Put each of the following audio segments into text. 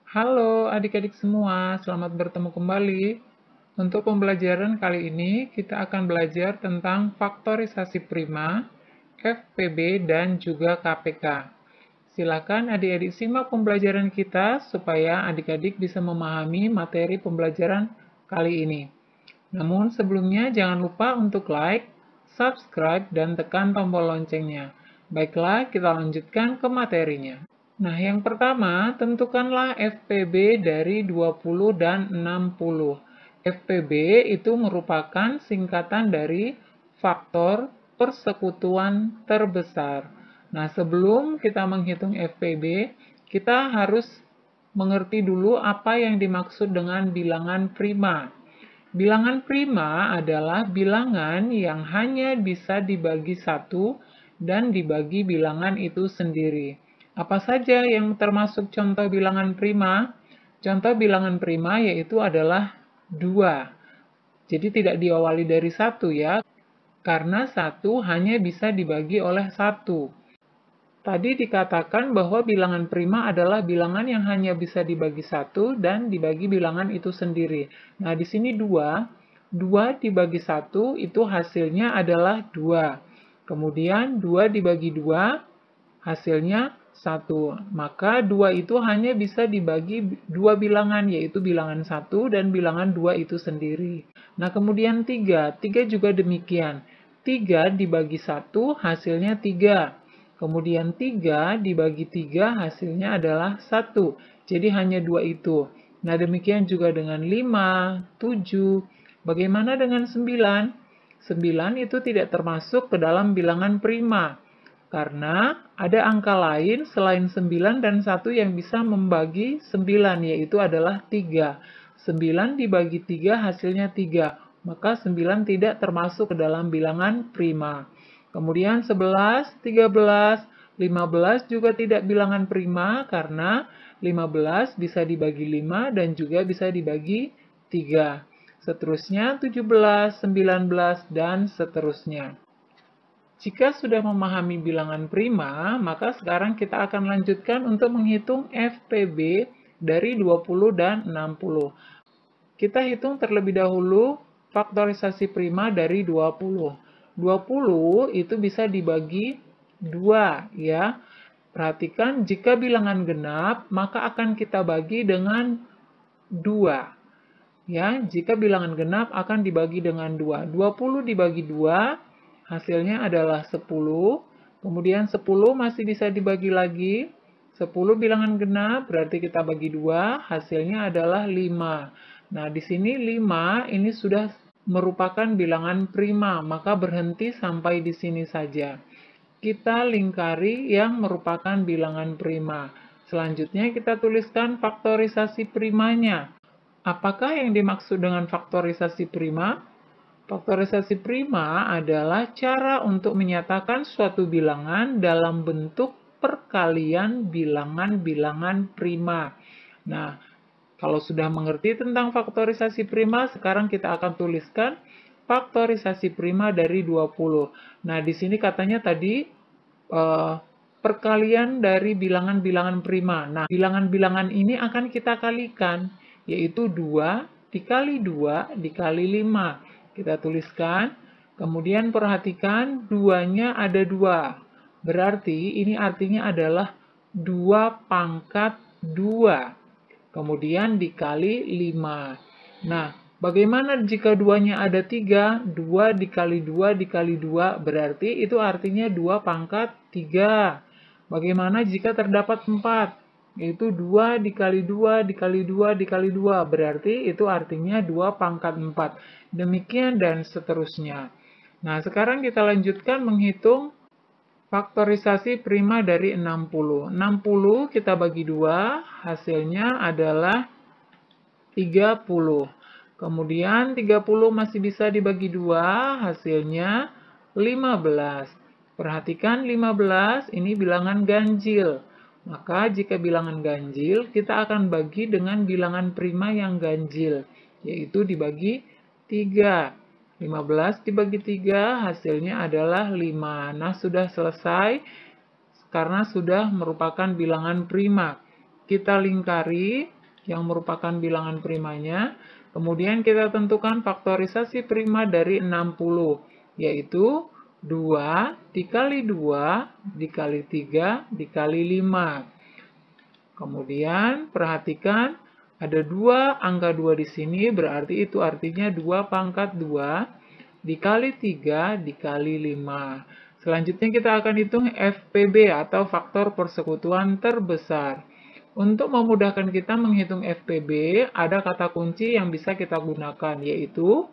Halo adik-adik semua, selamat bertemu kembali. Untuk pembelajaran kali ini, kita akan belajar tentang faktorisasi prima, FPB, dan juga KPK. Silakan adik-adik simak pembelajaran kita supaya adik-adik bisa memahami materi pembelajaran kali ini. Namun sebelumnya jangan lupa untuk like, subscribe, dan tekan tombol loncengnya. Baiklah, kita lanjutkan ke materinya. Nah, yang pertama, tentukanlah FPB dari 20 dan 60. FPB itu merupakan singkatan dari faktor persekutuan terbesar. Nah, sebelum kita menghitung FPB, kita harus mengerti dulu apa yang dimaksud dengan bilangan prima. Bilangan prima adalah bilangan yang hanya bisa dibagi satu dan dibagi bilangan itu sendiri. Apa saja yang termasuk contoh bilangan prima? Contoh bilangan prima yaitu adalah 2. Jadi tidak diawali dari 1 ya, karena 1 hanya bisa dibagi oleh 1. Tadi dikatakan bahwa bilangan prima adalah bilangan yang hanya bisa dibagi satu dan dibagi bilangan itu sendiri. Nah, di sini 2. 2 dibagi 1 itu hasilnya adalah 2. Kemudian 2 dibagi 2 hasilnya 1. Maka 2 itu hanya bisa dibagi 2 bilangan, yaitu bilangan 1 dan bilangan 2 itu sendiri. Nah, kemudian 3. 3 juga demikian. 3 dibagi 1 hasilnya 3. Kemudian 3 dibagi 3 hasilnya adalah 1. Jadi hanya 2 itu. Nah, demikian juga dengan 5, 7. Bagaimana dengan 9? 9 itu tidak termasuk ke dalam bilangan prima. Karena ada angka lain selain 9 dan 1 yang bisa membagi 9, yaitu adalah 3. 9 dibagi 3 hasilnya 3. Maka 9 tidak termasuk ke dalam bilangan prima. Kemudian 11, 13, 15 juga tidak bilangan prima karena 15 bisa dibagi 5 dan juga bisa dibagi 3. Seterusnya 17, 19, dan seterusnya. Jika sudah memahami bilangan prima, maka sekarang kita akan lanjutkan untuk menghitung FPB dari 20 dan 60. Kita hitung terlebih dahulu faktorisasi prima dari 20. 20 itu bisa dibagi 2 ya. Perhatikan jika bilangan genap maka akan kita bagi dengan 2. Ya, jika bilangan genap akan dibagi dengan 2. 20 dibagi 2 hasilnya adalah 10. Kemudian 10 masih bisa dibagi lagi. 10 bilangan genap berarti kita bagi 2, hasilnya adalah 5. Nah, di sini 5 ini sudah merupakan bilangan prima, maka berhenti sampai di sini saja. Kita lingkari yang merupakan bilangan prima. Selanjutnya kita tuliskan faktorisasi primanya. Apakah yang dimaksud dengan faktorisasi prima? Faktorisasi prima adalah cara untuk menyatakan suatu bilangan dalam bentuk perkalian bilangan-bilangan prima. Nah, kalau sudah mengerti tentang faktorisasi prima, sekarang kita akan tuliskan faktorisasi prima dari 20. Nah, di sini katanya tadi perkalian dari bilangan-bilangan prima. Nah, bilangan-bilangan ini akan kita kalikan, yaitu 2 dikali 2 dikali 5. Kita tuliskan, kemudian perhatikan 2-nya ada 2. Berarti ini artinya adalah 2 pangkat 2. Kemudian dikali 5. Nah, bagaimana jika 2-nya ada 3? 2 dikali 2 dikali 2 berarti itu artinya 2 pangkat 3. Bagaimana jika terdapat 4? Yaitu 2 dikali 2 dikali 2 dikali 2 berarti itu artinya 2 pangkat 4. Demikian dan seterusnya. Nah, sekarang kita lanjutkan menghitung faktorisasi prima dari 60. 60 kita bagi 2, hasilnya adalah 30. Kemudian 30 masih bisa dibagi 2, hasilnya 15. Perhatikan 15 ini bilangan ganjil. Maka jika bilangan ganjil, kita akan bagi dengan bilangan prima yang ganjil, yaitu dibagi 3. 15 dibagi 3 hasilnya adalah 5. Nah, sudah selesai karena sudah merupakan bilangan prima. Kita lingkari yang merupakan bilangan primanya. Kemudian kita tentukan faktorisasi prima dari 60, yaitu 2 dikali 2 dikali 3 dikali 5. Kemudian perhatikan ada 2 angka 2 di sini, berarti itu artinya 2 pangkat 2 dikali 3 dikali 5. Selanjutnya kita akan hitung FPB atau faktor persekutuan terbesar. Untuk memudahkan kita menghitung FPB, ada kata kunci yang bisa kita gunakan, yaitu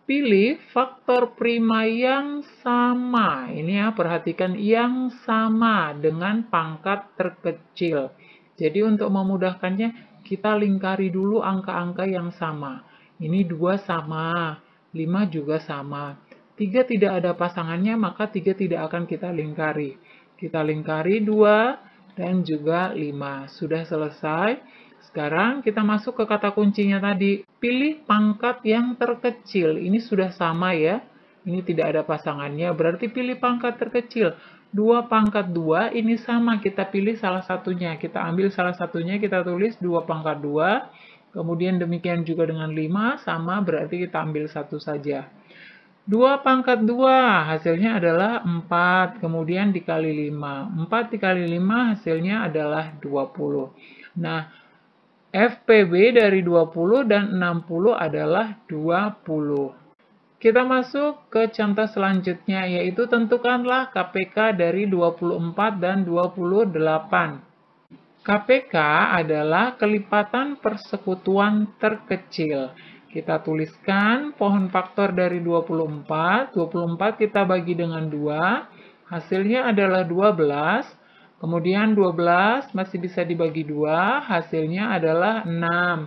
pilih faktor prima yang sama. Ini ya, perhatikan yang sama dengan pangkat terkecil. Jadi untuk memudahkannya, kita lingkari dulu angka-angka yang sama. Ini 2 sama, 5 juga sama. 3 tidak ada pasangannya, maka 3 tidak akan kita lingkari. Kita lingkari 2 dan juga 5. Sudah selesai. Sekarang kita masuk ke kata kuncinya tadi. Pilih pangkat yang terkecil. Ini sudah sama ya. Ini tidak ada pasangannya. Berarti pilih pangkat terkecil. 2 pangkat 2 ini sama. Kita pilih salah satunya. Kita ambil salah satunya. Kita tulis 2 pangkat 2. Kemudian demikian juga dengan 5. Sama berarti kita ambil satu saja. 2 pangkat 2 hasilnya adalah 4, kemudian dikali 5. 4 dikali 5 hasilnya adalah 20. Nah, FPB dari 20 dan 60 adalah 20. Kita masuk ke contoh selanjutnya, yaitu tentukanlah KPK dari 24 dan 28. KPK adalah kelipatan persekutuan terkecil. Kita tuliskan pohon faktor dari 24. 24 kita bagi dengan 2. Hasilnya adalah 12. Kemudian 12 masih bisa dibagi 2. Hasilnya adalah 6.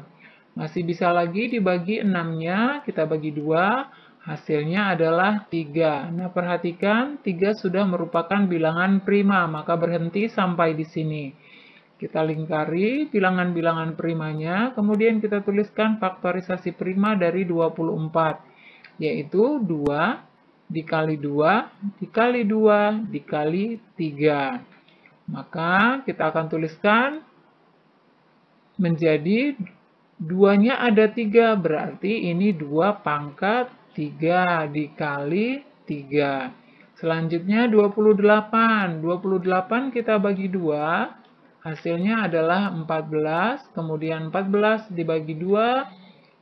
Masih bisa lagi dibagi 6-nya. Kita bagi 2. Hasilnya adalah 3. Nah, perhatikan 3 sudah merupakan bilangan prima. Maka berhenti sampai di sini. Kita lingkari bilangan-bilangan primanya, kemudian kita tuliskan faktorisasi prima dari 24, yaitu 2 dikali 2 dikali 2 dikali 3. Maka kita akan tuliskan menjadi 2-nya ada 3, berarti ini 2 pangkat 3 dikali 3. Selanjutnya 28. 28 kita bagi 2. Hasilnya adalah 14, kemudian 14 dibagi 2,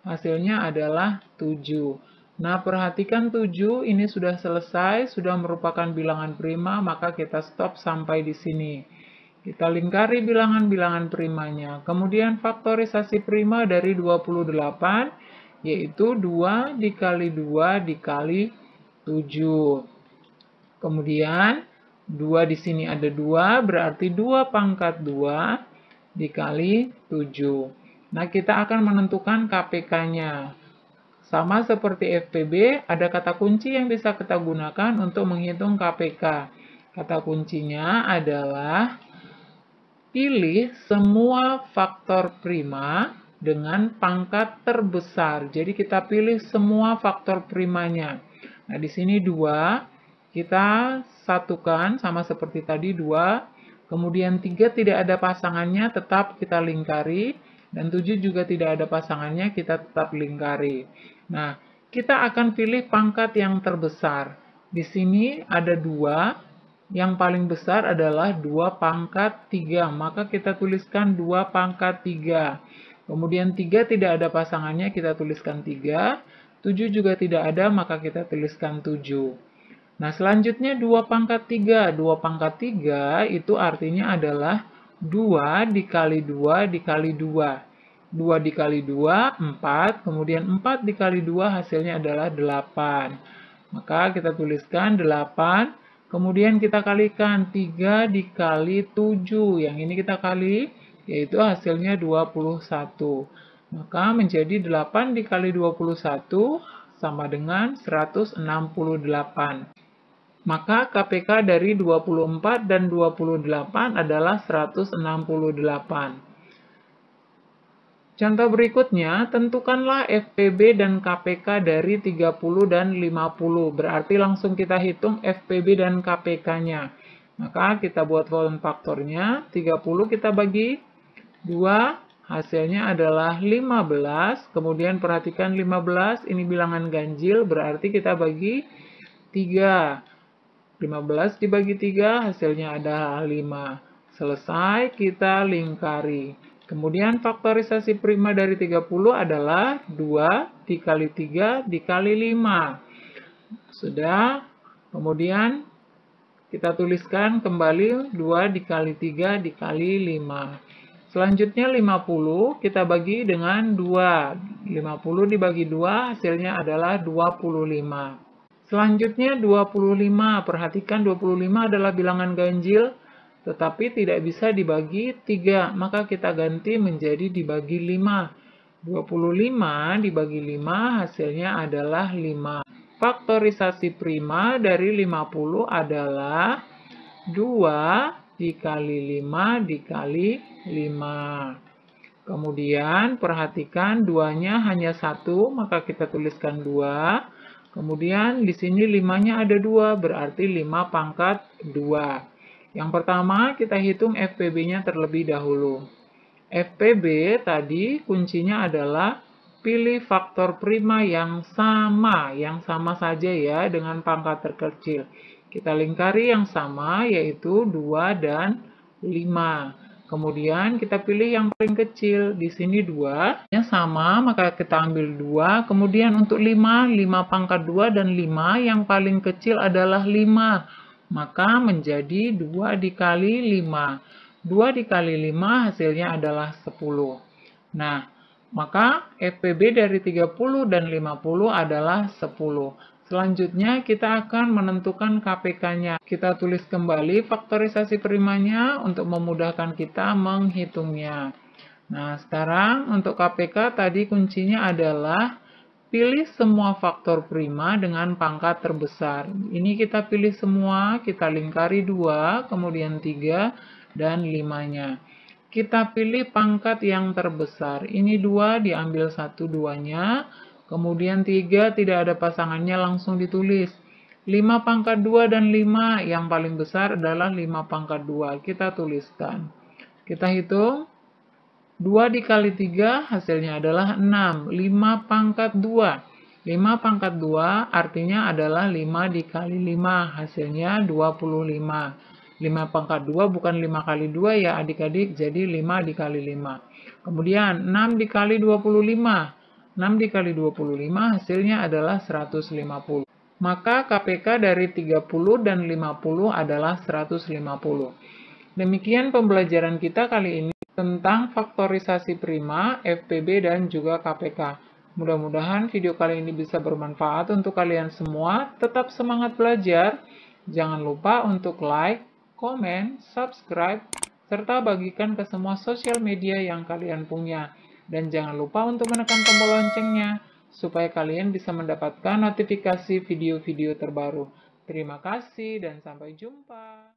hasilnya adalah 7. Nah, perhatikan 7 ini sudah selesai, sudah merupakan bilangan prima, maka kita stop sampai di sini. Kita lingkari bilangan-bilangan primanya. Kemudian faktorisasi prima dari 28, yaitu 2 dikali 2 dikali 7. Kemudian 2 di sini ada 2, berarti 2 pangkat 2 dikali 7. Nah, kita akan menentukan KPK-nya. Sama seperti FPB, ada kata kunci yang bisa kita gunakan untuk menghitung KPK. Kata kuncinya adalah pilih semua faktor prima dengan pangkat terbesar. Jadi kita pilih semua faktor primanya. Nah, di sini 2. Kita satukan sama seperti tadi 2, kemudian 3 tidak ada pasangannya, tetap kita lingkari, dan 7 juga tidak ada pasangannya, kita tetap lingkari. Nah, kita akan pilih pangkat yang terbesar. Di sini ada 2, yang paling besar adalah 2 pangkat 3, maka kita tuliskan 2 pangkat 3. Kemudian 3 tidak ada pasangannya, kita tuliskan 3, 7 juga tidak ada, maka kita tuliskan 7. Nah, selanjutnya 2 pangkat 3. 2 pangkat 3 itu artinya adalah 2 dikali 2 dikali 2. 2 dikali 2, 4. Kemudian 4 dikali 2 hasilnya adalah 8. Maka kita tuliskan 8. Kemudian kita kalikan 3 dikali 7. Yang ini kita kali, yaitu hasilnya 21. Maka menjadi 8 dikali 21 sama dengan 168. Maka KPK dari 24 dan 28 adalah 168. Contoh berikutnya, tentukanlah FPB dan KPK dari 30 dan 50. Berarti langsung kita hitung FPB dan KPK-nya. Maka kita buat volume faktornya, 30 kita bagi 2, hasilnya adalah 15. Kemudian perhatikan 15, ini bilangan ganjil, berarti kita bagi 3. 15 dibagi 3, hasilnya adalah 5. Selesai, kita lingkari. Kemudian faktorisasi prima dari 30 adalah 2 dikali 3 dikali 5. Sudah, kemudian kita tuliskan kembali 2 dikali 3 dikali 5. Selanjutnya 50 kita bagi dengan 2. 50 dibagi 2 hasilnya adalah 25. Selanjutnya 25. Perhatikan 25 adalah bilangan ganjil tetapi tidak bisa dibagi 3. Maka kita ganti menjadi dibagi 5. 25 dibagi 5 hasilnya adalah 5. Faktorisasi prima dari 50 adalah 2 dikali 5 dikali 5. Kemudian perhatikan 2-nya hanya 1, maka kita tuliskan 2. Kemudian di sini 5-nya ada 2, berarti 5 pangkat 2. Yang pertama kita hitung FPB-nya terlebih dahulu. FPB tadi kuncinya adalah pilih faktor prima yang sama saja ya dengan pangkat terkecil. Kita lingkari yang sama yaitu 2 dan 5. Kemudian kita pilih yang paling kecil. Di sini 2 nya sama, maka kita ambil 2. Kemudian untuk 5 pangkat 2 dan 5 yang paling kecil adalah 5. Maka menjadi 2 dikali 5. 2 dikali 5 hasilnya adalah 10. Nah, maka FPB dari 30 dan 50 adalah 10. Selanjutnya kita akan menentukan KPK-nya. Kita tulis kembali faktorisasi primanya untuk memudahkan kita menghitungnya. Nah, sekarang untuk KPK tadi kuncinya adalah pilih semua faktor prima dengan pangkat terbesar. Ini kita pilih semua, kita lingkari 2, kemudian 3, dan 5-nya. Kita pilih pangkat yang terbesar. Ini 2, diambil 1 2-nya. Kemudian 3, tidak ada pasangannya, langsung ditulis. 5 pangkat 2 dan 5, yang paling besar adalah 5 pangkat 2. Kita tuliskan. Kita hitung. 2 dikali 3 hasilnya adalah 6. 5 pangkat 2. 5 pangkat 2 artinya adalah 5 dikali 5. Hasilnya 25. 5 pangkat 2 bukan 5 kali 2 ya adik-adik. Jadi 5 dikali 5. Kemudian 6 dikali 25. 6 dikali 25 hasilnya adalah 150. Maka KPK dari 30 dan 50 adalah 150. Demikian pembelajaran kita kali ini tentang faktorisasi prima, FPB, dan juga KPK. Mudah-mudahan video kali ini bisa bermanfaat untuk kalian semua. Tetap semangat belajar. Jangan lupa untuk like, komen, subscribe, serta bagikan ke semua sosial media yang kalian punya. Dan jangan lupa untuk menekan tombol loncengnya, supaya kalian bisa mendapatkan notifikasi video-video terbaru. Terima kasih dan sampai jumpa.